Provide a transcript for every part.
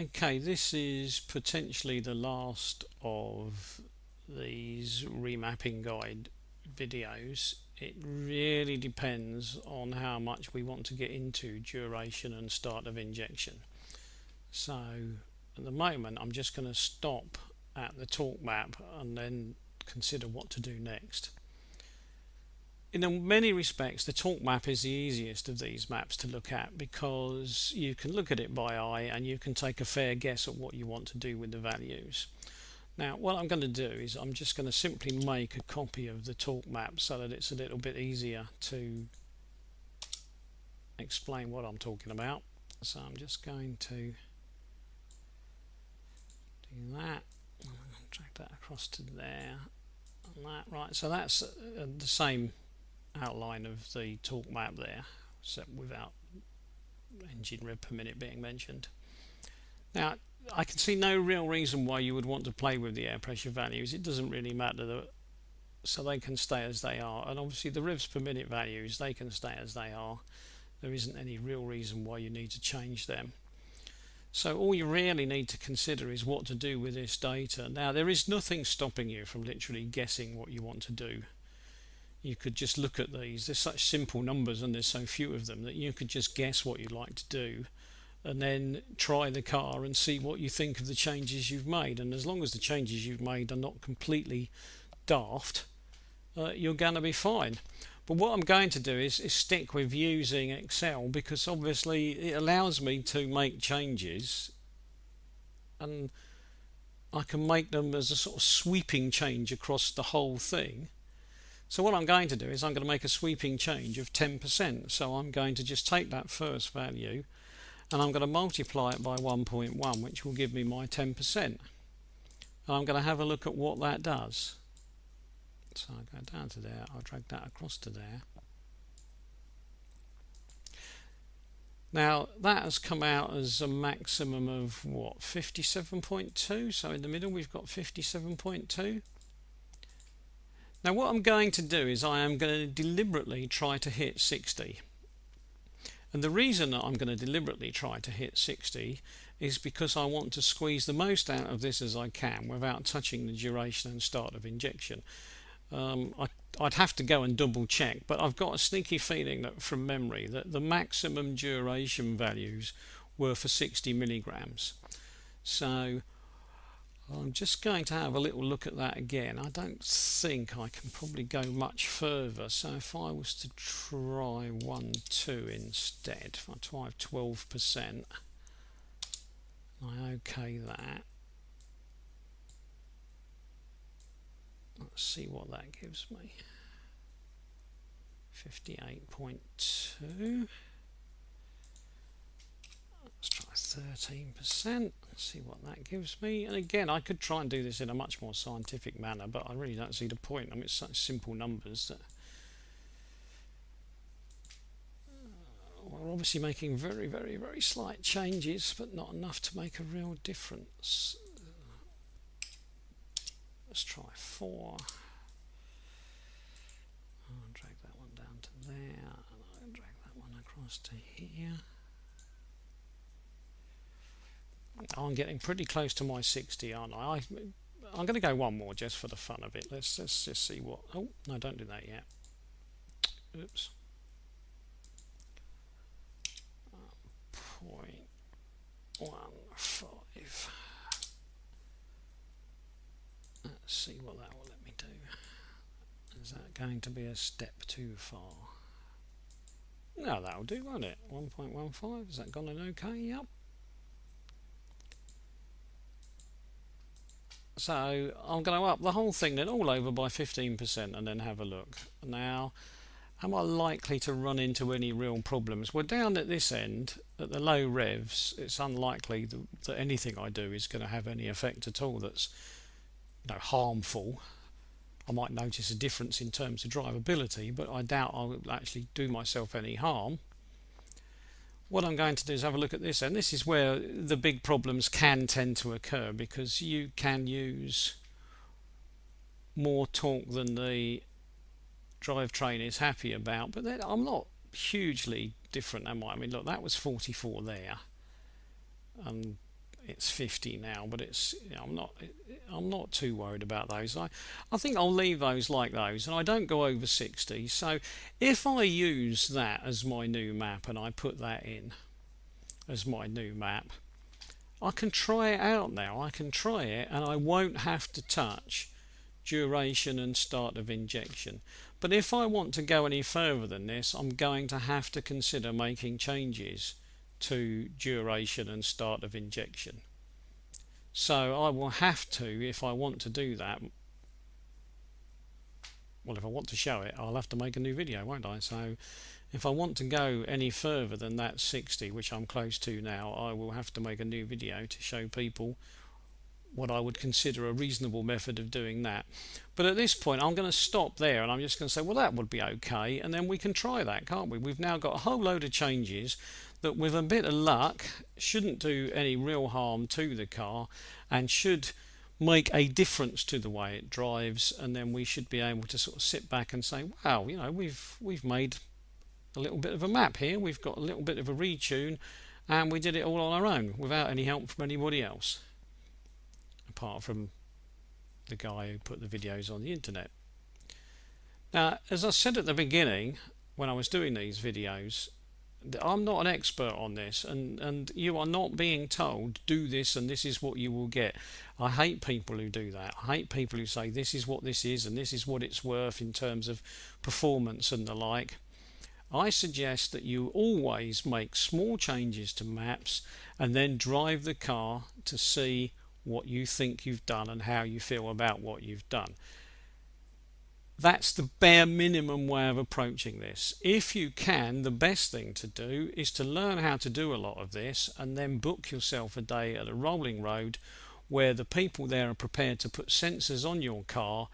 Okay, this is potentially the last of these remapping guide videos. It really depends on how much we want to get into duration and start of injection. So at the moment I'm just going to stop at the torque map and then consider what to do next. In many respects, the torque map is the easiest of these maps to look at because you can look at it by eye and you can take a fair guess at what you want to do with the values. Now, what I'm going to do is I'm just going to simply make a copy of the torque map so that it's a little bit easier to explain what I'm talking about. So I'm just going to do that. Drag that across to there. And that, right, so that's the same outline of the torque map there, except without engine rev per minute being mentioned. Now, I can see no real reason why you would want to play with the air pressure values. It doesn't really matter, so they can stay as they are, and obviously the revs per minute values, they can stay as they are. There isn't any real reason why you need to change them. So all you really need to consider is what to do with this data. Now, there is nothing stopping you from literally guessing what you want to do. You could just look at these. There's such simple numbers and there's so few of them that you could just guess what you'd like to do and then try the car and see what you think of the changes you've made. And as long as the changes you've made are not completely daft, you're going to be fine. But what I'm going to do is stick with using Excel, because obviously it allows me to make changes and I can make them as a sort of sweeping change across the whole thing. So what I'm going to do is I'm going to make a sweeping change of 10%. So I'm going to just take that first value and I'm going to multiply it by 1.1, which will give me my 10%. And I'm going to have a look at what that does. So I'll go down to there, I'll drag that across to there. Now that has come out as a maximum of what, 57.2, so in the middle we've got 57.2. Now what I'm going to do is I am going to deliberately try to hit 60. And the reason that I'm going to deliberately try to hit 60 is because I want to squeeze the most out of this as I can without touching the duration and start of injection. I'd have to go and double check, but I've got a sneaky feeling that from memory that the maximum duration values were for 60 milligrams. So I'm just going to have a little look at that again. I don't think I can probably go much further. So if I was to try 1.2 instead, if I try 12%, I OK that. Let's see what that gives me. 58.2. Let's try 13%. Let's see what that gives me. And again, I could try and do this in a much more scientific manner, but I really don't see the point. I mean, it's such simple numbers that we're obviously making very, very, very slight changes, but not enough to make a real difference. Let's try 4. I'll drag that one down to there, and I'll drag that one across to here. I'm getting pretty close to my 60, aren't I? I'm going to go one more just for the fun of it. Let's just see what... Oh, no, don't do that yet. Oops. 0.15. Let's see what that will let me do. Is that going to be a step too far? No, that'll do, won't it? 1.15. Has that gone in okay? Yep. So I'm going to up the whole thing then all over by 15% and then have a look. Now, am I likely to run into any real problems? Well, down at this end, at the low revs, it's unlikely that anything I do is going to have any effect at all that's harmful. I might notice a difference in terms of drivability, but I doubt I will actually do myself any harm. What I'm going to do is have a look at this, and this is where the big problems can tend to occur, because you can use more torque than the drivetrain is happy about, but then I'm not hugely different, am I? I mean, look, that was 44 there, and it's 50 now, but it's, you know, I'm not too worried about those. I think I'll leave those like those, and I don't go over 60. So if I use that as my new map and I put that in as my new map, I can try it out now. I can try it and I won't have to touch duration and start of injection. But if I want to go any further than this, I'm going to have to consider making changes to duration and start of injection. So I will have to, if I want to do that, well, if I want to show it, I'll have to make a new video, won't I? So if I want to go any further than that 60, which I'm close to now, I will have to make a new video to show people what I would consider a reasonable method of doing that. But at this point, I'm going to stop there, and I'm just going to say, well, that would be okay, and then we can try that, can't we? We've now got a whole load of changes that, with a bit of luck, shouldn't do any real harm to the car and should make a difference to the way it drives, and then we should be able to sort of sit back and say, wow, you know, we've made a little bit of a map here, we've got a little bit of a retune, and we did it all on our own without any help from anybody else, apart from the guy who put the videos on the internet. Now, as I said at the beginning when I was doing these videos, I'm not an expert on this, and you are not being told do this and this is what you will get. I hate people who do that. I hate people who say this is what this is and this is what it's worth in terms of performance and the like. I suggest that you always make small changes to maps and then drive the car to see what you think you've done and how you feel about what you've done. That's the bare minimum way of approaching this. If you can, the best thing to do is to learn how to do a lot of this and then book yourself a day at a rolling road where the people there are prepared to put sensors on your car,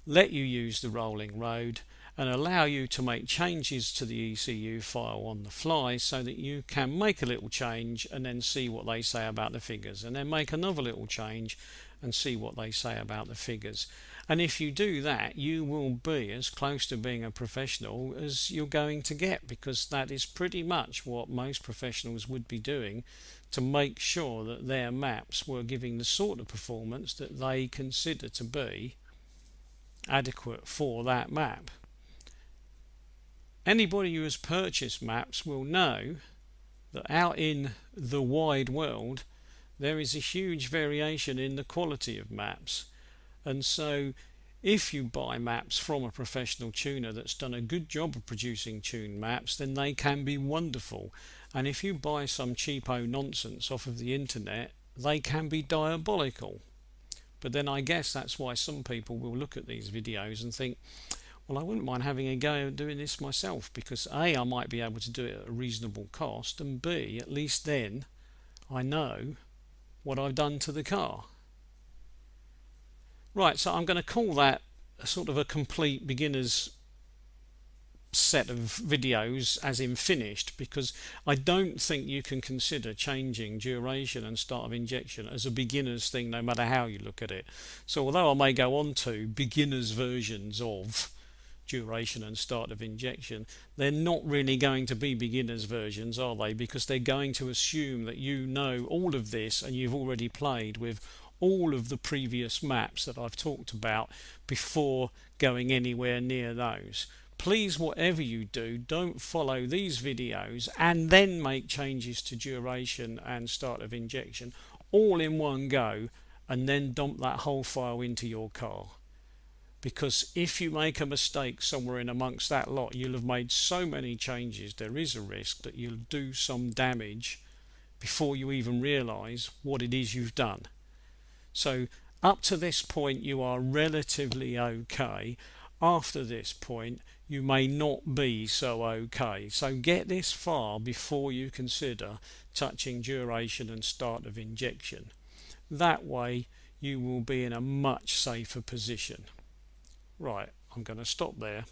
let you use the rolling road, and allow you to make changes to the ECU file on the fly so that you can make a little change and then see what they say about the figures, and then make another little change and see what they say about the figures. And if you do that, you will be as close to being a professional as you're going to get, because that is pretty much what most professionals would be doing to make sure that their maps were giving the sort of performance that they consider to be adequate for that map. Anybody who has purchased maps will know that out in the wide world there is a huge variation in the quality of maps, and so if you buy maps from a professional tuner that's done a good job of producing tuned maps, then they can be wonderful, and if you buy some cheapo nonsense off of the internet, they can be diabolical. But then I guess that's why some people will look at these videos and think, well, I wouldn't mind having a go at doing this myself, because A, I might be able to do it at a reasonable cost, and B, at least then I know what I've done to the car. Right, so I'm going to call that a sort of a complete beginner's set of videos, as in finished, because I don't think you can consider changing duration and start of injection as a beginner's thing, no matter how you look at it. So although I may go on to beginners versions of duration and start of injection, they're not really going to be beginners versions, are they? Because they're going to assume that you know all of this and you've already played with all of the previous maps that I've talked about before going anywhere near those. Please, whatever you do, don't follow these videos and then make changes to duration and start of injection all in one go and then dump that whole file into your car. Because if you make a mistake somewhere in amongst that lot, you'll have made so many changes, there is a risk that you'll do some damage before you even realise what it is you've done. So up to this point you are relatively okay. After this point you may not be so okay. So get this far before you consider touching duration and start of injection. That way you will be in a much safer position. Right, I'm going to stop there.